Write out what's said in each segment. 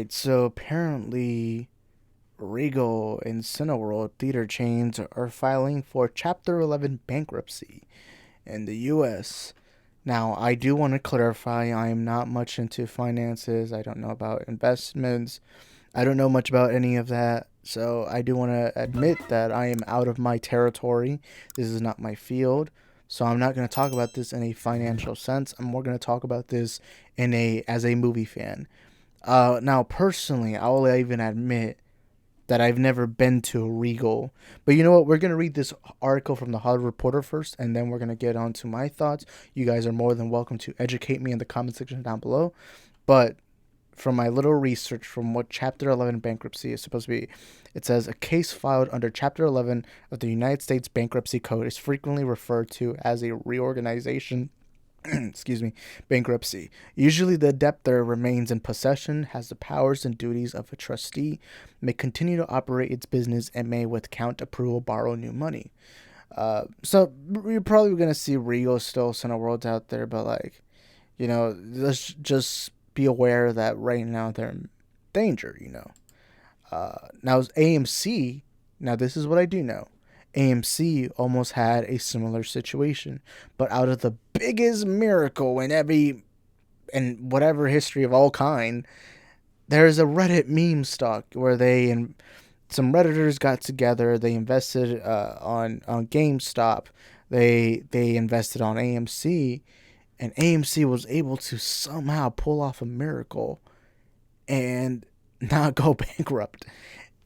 right, so apparently Regal and Cineworld theater chains are filing for Chapter 11 bankruptcy in the US. Now, I do want to clarify I am not much into finances. I don't know about investments. I don't know much about any of that. So, I do want to admit that I am out of my territory. This is not my field. So, I'm not going to talk about this in a financial sense. I'm more going to talk about this in a as a movie fan. Now, personally, I will even admit that I've never been to a Regal. But you know what? We're going to read this article from the Hollywood Reporter first, and then we're going to get on to my thoughts. You guys are more than welcome to educate me in the comment section down below. But from my little research from what Chapter 11 bankruptcy is supposed to be, it says a case filed under Chapter 11 of the United States Bankruptcy Code is frequently referred to as a reorganization excuse me, bankruptcy. Usually the debtor remains in possession, has the powers and duties of a trustee, may continue to operate its business, and may, with count approval, borrow new money. So you're probably going to see Regal still Cineworlds out there, but let's just be aware that right now they're in danger. Now AMC, now this is what I do know. AMC almost had a similar situation, but out of the biggest miracle in whatever history of all kind, there's a Reddit meme stock where they and some redditors got together. They invested on GameStop. They invested on AMC, and AMC was able to somehow pull off a miracle and not go bankrupt.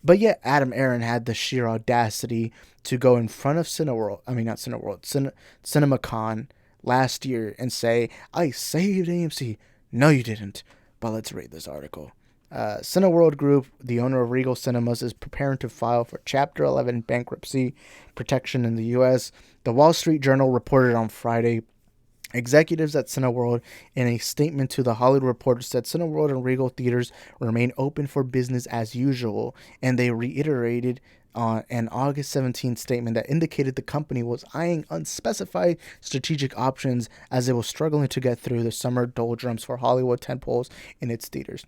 But yet, Adam Aaron had the sheer audacity to go in front of Cineworld, I mean, not Cineworld, CinemaCon last year and say, I saved AMC. No, you didn't. But let's read this article. Cineworld Group, the owner of Regal Cinemas, is preparing to file for Chapter 11 bankruptcy protection in the U.S. The Wall Street Journal reported on Friday. Executives at Cineworld, in a statement to the Hollywood Reporter, said Cineworld and Regal theaters remain open for business as usual, and they reiterated an August 17th statement that indicated the company was eyeing unspecified strategic options as it was struggling to get through the summer doldrums for Hollywood tentpoles in its theaters.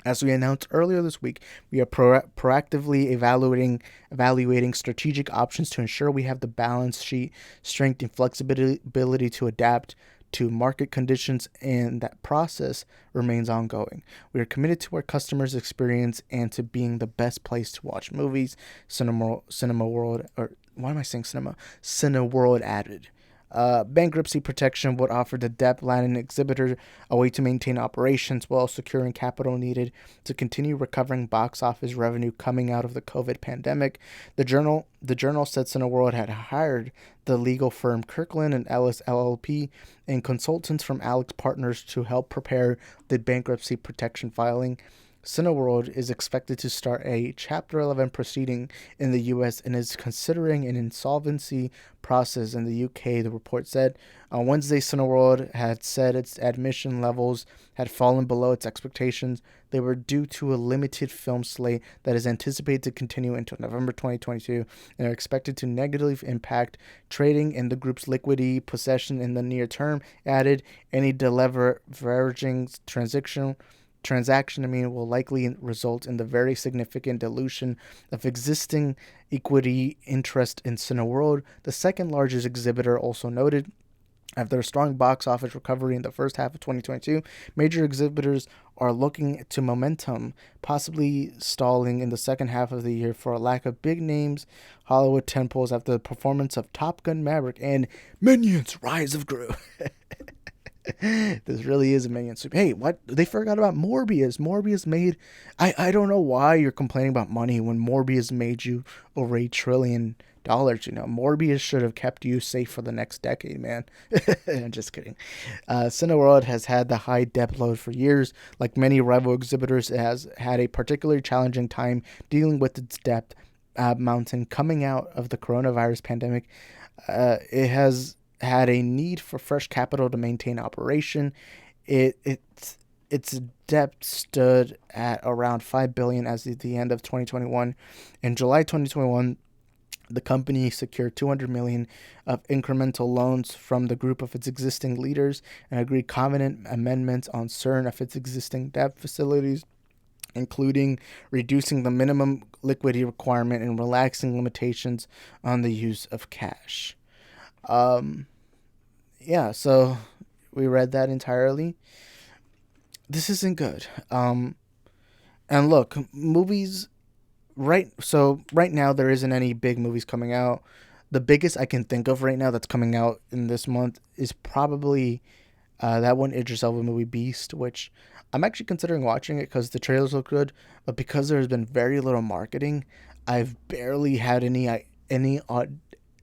As we announced earlier this week, we are proactively evaluating strategic options to ensure we have the balance sheet strength and flexibility to adapt to market conditions, and that process remains ongoing. We are committed to our customers' experience and to being the best place to watch movies. Cinema World, or why am I saying cinema? Cineworld added. Bankruptcy protection would offer the debt-laden exhibitor a way to maintain operations while securing capital needed to continue recovering box office revenue coming out of the COVID pandemic. The journal said Cineworld had hired the legal firm Kirkland and Ellis LLP and consultants from Alex Partners to help prepare the bankruptcy protection filing. Cineworld is expected to start a Chapter 11 proceeding in the U.S. and is considering an insolvency process in the U.K., the report said. On Wednesday, Cineworld had said its admission levels had fallen below its expectations. They were due to a limited film slate that is anticipated to continue until November 2022 and are expected to negatively impact trading in the group's liquidity possession in the near term. Added, any deleveraging transaction will likely result in the very significant dilution of existing equity interest in Cineworld. The second largest exhibitor also noted, after a strong box office recovery in the first half of 2022, major exhibitors are looking to momentum, possibly stalling in the second half of the year for a lack of big names Hollywood tentpoles after the performance of Top Gun Maverick and Minions: Rise of Gru. This really is a Minion soup. Hey, what? They forgot about Morbius. Morbius made. I don't know why you're complaining about money when Morbius made you over $1 trillion. Morbius should have kept you safe for the next decade, man. I'm just kidding. Cineworld has had the high debt load for years. Like many rival exhibitors, it has had a particularly challenging time dealing with its debt mountain coming out of the coronavirus pandemic. It has had a need for fresh capital to maintain operation. Its debt stood at around $5 billion as of the end of 2021. In July 2021, the company secured $200 million of incremental loans from the group of its existing leaders and agreed covenant amendments on certain of its existing debt facilities. including reducing the minimum liquidity requirement and relaxing limitations on the use of cash. Um, yeah, so we read that entirely. This isn't good. And look, movies right now there isn't any big movies coming out. The biggest I can think of right now that's coming out in this month is probably that one Idris Elba movie Beast, which I'm actually considering watching it because the trailers look good, but because there's been very little marketing, I've barely had any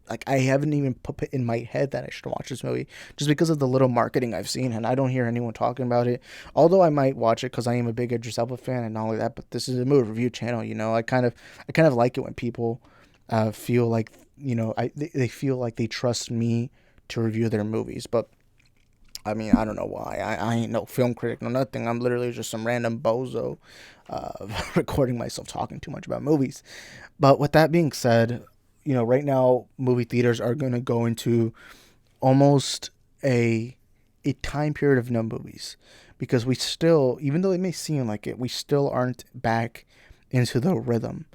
like I haven't even put it in my head that I should watch this movie just because of the little marketing I've seen, and I don't hear anyone talking about it. Although I might watch it because I am a big Idris Elba fan, and not only that, but this is a movie review channel. I kind of like it when people feel like they feel like they trust me to review their movies. But I mean, I don't know why. I ain't no film critic, no nothing. I'm literally just some random bozo recording myself talking too much about movies. But with that being said, right now movie theaters are going to go into almost a time period of no movies because we still, even though it may seem like it, we still aren't back into the rhythm.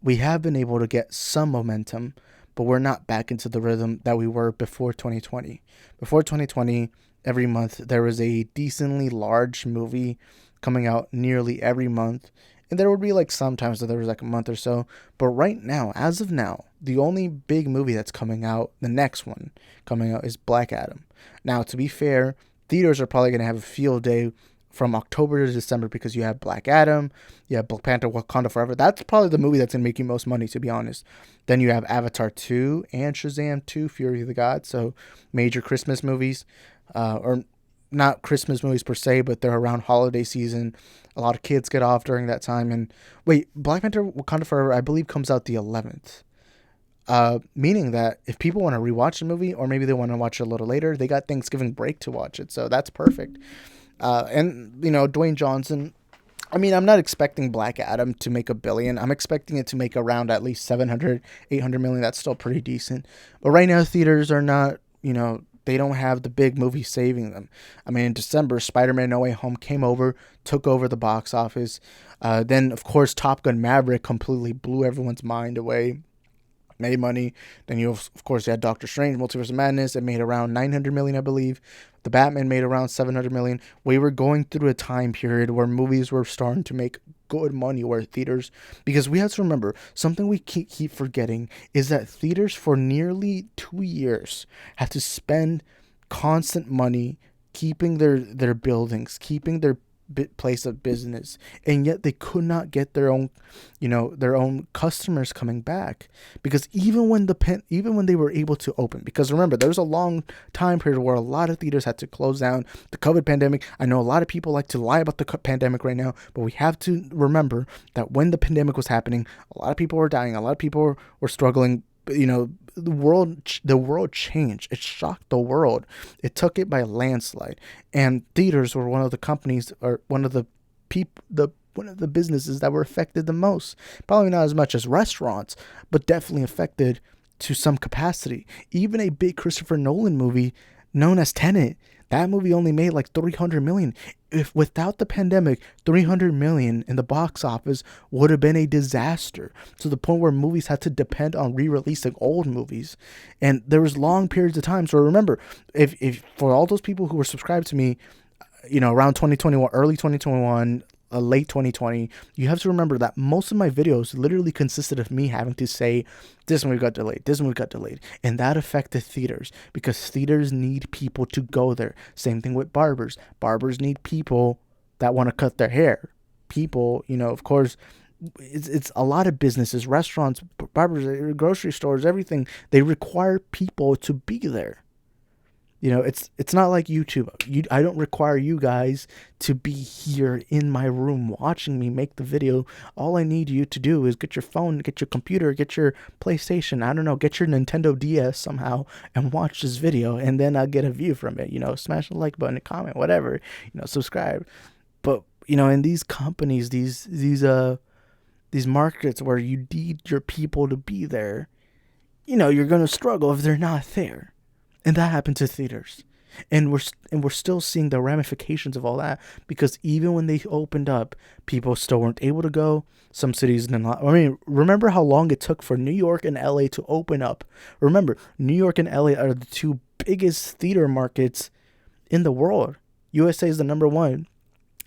We have been able to get some momentum, but we're not back into the rhythm that we were before 2020. Before 2020, every month there was a decently large movie coming out nearly every month. And there would be like sometimes that there was like a month or so. But right now, as of now, the only big movie that's coming out, the next one coming out, is Black Adam. Now, to be fair, theaters are probably going to have a field day from October to December because you have Black Adam, you have Black Panther, Wakanda Forever. That's probably the movie that's going to make you most money, to be honest. Then you have Avatar 2 and Shazam 2, Fury of the Gods. So major Christmas movies, or not Christmas movies per se, but they're around holiday season. A lot of kids get off during that time. And wait, Black Panther, Wakanda Forever, I believe comes out the 11th. Meaning that if people want to rewatch the movie, or maybe they want to watch it a little later, they got Thanksgiving break to watch it. So that's perfect. And Dwayne Johnson, I mean, I'm not expecting Black Adam to make $1 billion. I'm expecting it to make around at least 700, 800 million. That's still pretty decent. But right now, theaters are not, they don't have the big movie saving them. I mean, in December, Spider-Man No Way Home came over, took over the box office. Then, of course, Top Gun Maverick completely blew everyone's mind away. Made money. Then of course, you had Doctor Strange, Multiverse of Madness. It made around 900 million, I believe. The Batman made around 700 million. We were going through a time period where movies were starting to make good money, where theaters, because we have to remember, something we keep forgetting is that theaters for nearly 2 years had to spend constant money keeping their buildings, keeping their place of business, and yet they could not get their own customers coming back, because even when they were able to open, because remember, there was a long time period where a lot of theaters had to close down. The COVID pandemic, I know a lot of people like to lie about the pandemic right now, but we have to remember that when the pandemic was happening, a lot of people were dying, a lot of people were struggling. The world changed. It shocked the world. It took it by a landslide. And theaters were one of the companies, or one of the businesses that were affected the most. Probably not as much as restaurants, but definitely affected to some capacity. Even a big Christopher Nolan movie known as Tenet, that movie only made like 300 million. If without the pandemic, 300 million in the box office would have been a disaster, to the point where movies had to depend on re-releasing old movies. And there was long periods of time. So remember, if for all those people who were subscribed to me, around 2021, early 2021, late 2020, you have to remember that most of my videos literally consisted of me having to say, this movie got delayed, this movie got delayed. And that affected theaters, because theaters need people to go there. Same thing with barbers. Barbers need people that want to cut their hair. People, of course, it's a lot of businesses, restaurants, barbers, grocery stores, everything. They require people to be there. It's not like YouTube. I don't require you guys to be here in my room watching me make the video. All I need you to do is get your phone, get your computer, get your PlayStation, I don't know, get your Nintendo DS somehow and watch this video, and then I'll get a view from it. Smash the like button, comment, whatever, subscribe. But, in these companies, these markets where you need your people to be there, you're going to struggle if they're not there. And that happened to theaters. And we're still seeing the ramifications of all that, because even when they opened up, people still weren't able to go. Some cities did not. I mean, remember how long it took for New York and LA to open up. Remember, New York and LA are the two biggest theater markets in the world. USA is the number one,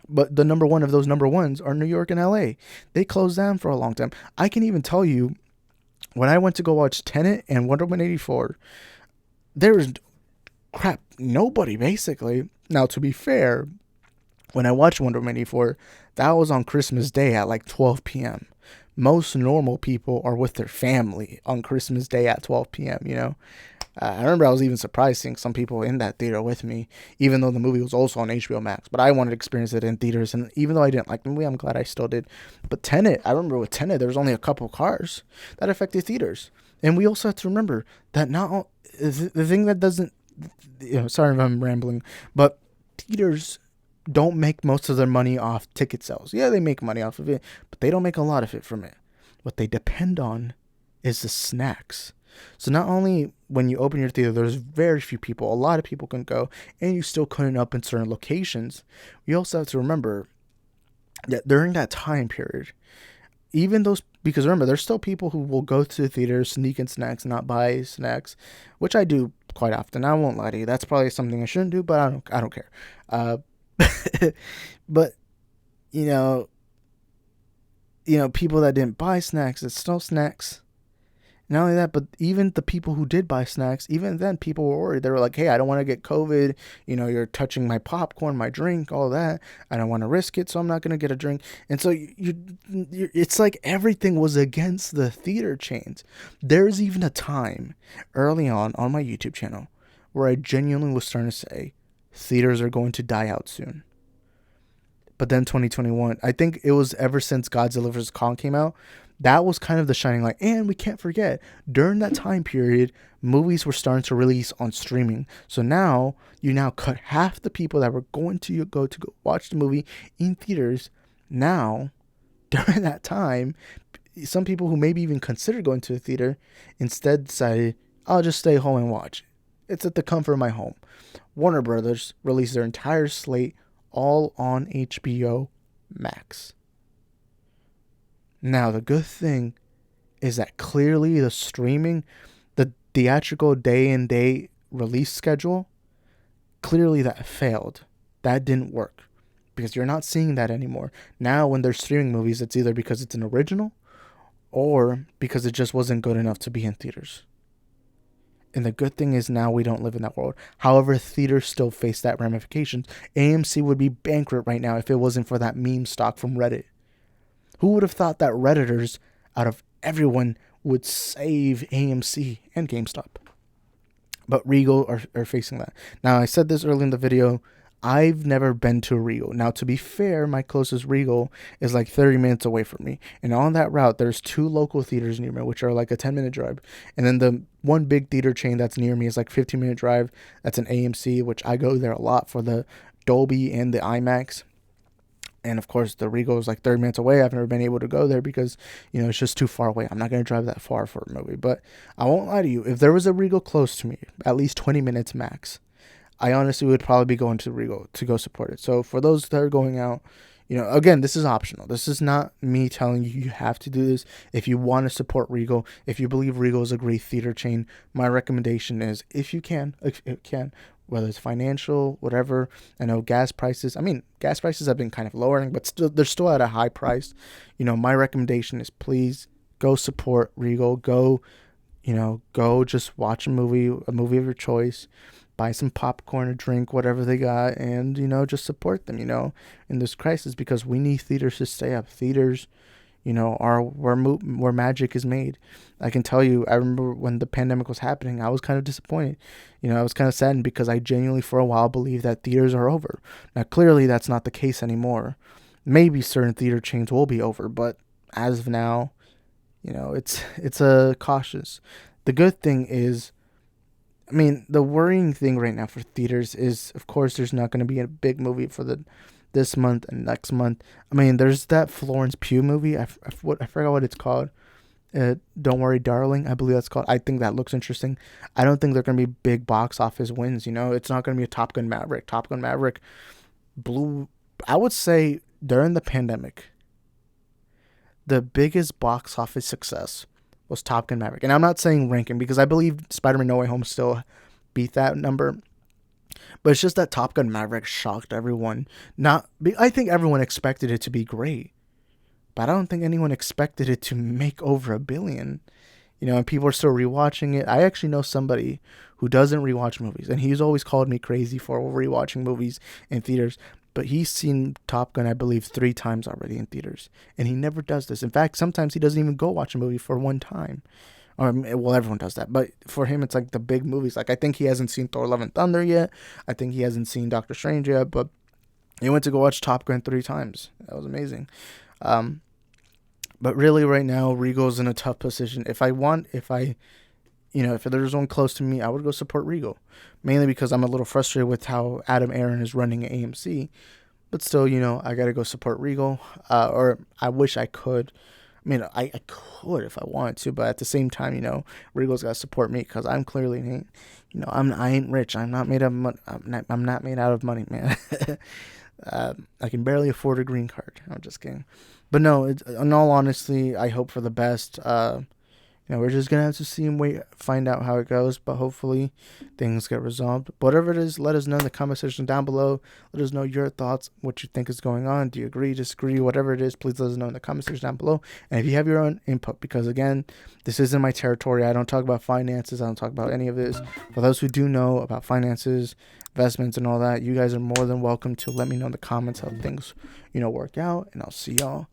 but the number one of those number ones are New York and LA. They closed down for a long time. I can even tell you, when I went to go watch Tenet and Wonder Woman 84, there was nobody basically. Now, to be fair, when I watched Wonder Woman 84, that was on Christmas Day at like 12 p.m. Most normal people are with their family on Christmas Day at 12 p.m., you know? I remember I was even surprised seeing some people in that theater with me, even though the movie was also on HBO Max. But I wanted to experience it in theaters, and even though I didn't like the movie, I'm glad I still did. But Tenet, I remember with Tenet, there was only a couple cars. That affected theaters. And we also have to remember that not all, the thing that doesn't, sorry if I'm rambling, but theaters don't make most of their money off ticket sales. Yeah, they make money off of it, but they don't make a lot of it from it. What they depend on is the snacks. So not only when you open your theater, there's very few people, a lot of people can go, and you still couldn't up in certain locations. You also have to remember that during that time period, even those, because remember, there's still people who will go to the theater, sneak in snacks, not buy snacks, which I do quite often. I won't lie to you. That's probably something I shouldn't do, but I don't care. But people that didn't buy snacks, it's still snacks. Not only that, but even the people who did buy snacks, even then people were worried. They were like, hey, I don't want to get COVID. You're touching my popcorn, my drink, all that. I don't want to risk it, so I'm not going to get a drink. And so it's like everything was against the theater chains. There's even a time early on my YouTube channel where I genuinely was starting to say, theaters are going to die out soon. But then 2021, I think it was ever since Godzilla vs. Kong came out, that was kind of the shining light. And we can't forget, during that time period, movies were starting to release on streaming. So now, you now cut half the people that were going to go watch the movie in theaters. Now, during that time, some people who maybe even considered going to the theater instead decided, I'll just stay home and watch. It's at the comfort of my home. Warner Brothers released their entire slate all on HBO Max. Now, the good thing is that clearly the streaming, the theatrical day and day release schedule, clearly that failed. That didn't work, because you're not seeing that anymore. Now, when they're streaming movies, it's either because it's an original or because it just wasn't good enough to be in theaters. And the good thing is now we don't live in that world. However, theaters still face that ramifications. AMC would be bankrupt right now if it wasn't for that meme stock from Reddit. Who would have thought that Redditors, out of everyone, would save AMC and GameStop? But Regal are facing that. Now, I said this early in the video, I've never been to a Regal. Now, to be fair, my closest Regal is like 30 minutes away from me. And on that route, there's 2 local theaters near me, which are like a 10-minute drive. And then the one big theater chain that's near me is like 15-minute drive. That's an AMC, which I go there a lot for the Dolby and the IMAX. And of course, the Regal is like 30 minutes away. I've never been able to go there because, it's just too far away. I'm not going to drive that far for a movie. But I won't lie to you. If there was a Regal close to me, at least 20 minutes max, I honestly would probably be going to Regal to go support it. So for those that are going out, again, this is optional. This is not me telling you you have to do this. If you want to support Regal, if you believe Regal is a great theater chain, my recommendation is, if you can, whether it's financial, whatever. I know gas prices have been kind of lowering, but they're still at a high price. My recommendation is, please go support Regal. Go just watch a movie of your choice. Buy some popcorn, a drink, whatever they got, and, just support them, in this crisis, because we need theaters to stay up. Theaters, are where magic is made. I can tell you, I remember when the pandemic was happening, I was kind of disappointed. I was kind of saddened because I genuinely, for a while, believed that theaters are over. Now, clearly, that's not the case anymore. Maybe certain theater chains will be over, but as of now, it's a cautious. The good thing is, the worrying thing right now for theaters is, of course, there's not going to be a big movie for this month and next month. There's that Florence Pugh movie. I forgot what it's called. Don't Worry Darling, I believe that's called. I think that looks interesting. I don't think they're going to be big box office wins, you know? It's not going to be a Top Gun Maverick. Top Gun Maverick blew, I would say, during the pandemic, the biggest box office success was Top Gun Maverick. And I'm not saying ranking because I believe Spider-Man No Way Home still beat that number. But it's just that Top Gun Maverick shocked everyone. I think everyone expected it to be great, but I don't think anyone expected it to make over $1 billion. You know, and people are still rewatching it. I actually know somebody who doesn't rewatch movies, and he's always called me crazy for rewatching movies in theaters. But he's seen Top Gun, I believe, 3 times already in theaters, and he never does this. In fact, sometimes he doesn't even go watch a movie for one time. Or, well, everyone does that, but for him, it's like the big movies. Like, I think he hasn't seen Thor: Love and Thunder yet. I think he hasn't seen Doctor Strange yet, but he went to go watch Top Gun 3 times. That was amazing. But really, right now, Regal's in a tough position. If there's one close to me, I would go support Regal. Mainly because I'm a little frustrated with how Adam Aaron is running AMC. But still, I got to go support Regal. Or I wish I could. I mean, I could if I wanted to, but at the same time, Regal's got to support me because I'm clearly, I ain't rich. I'm not made of money. I'm not made out of money, man. I can barely afford a green card. I'm just kidding. But no, in all honesty, I hope for the best. We're just going to have to see and find out how it goes. But hopefully things get resolved. But whatever it is, let us know in the comment section down below. Let us know your thoughts, what you think is going on. Do you agree, disagree, whatever it is, please let us know in the comment section down below. And if you have your own input, because again, this isn't my territory. I don't talk about finances. I don't talk about any of this. For those who do know about finances, investments, and all that, you guys are more than welcome to let me know in the comments how things, work out. And I'll see y'all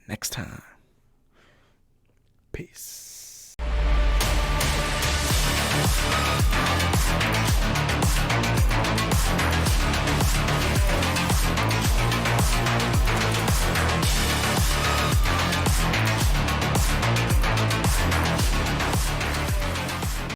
next time. Peace.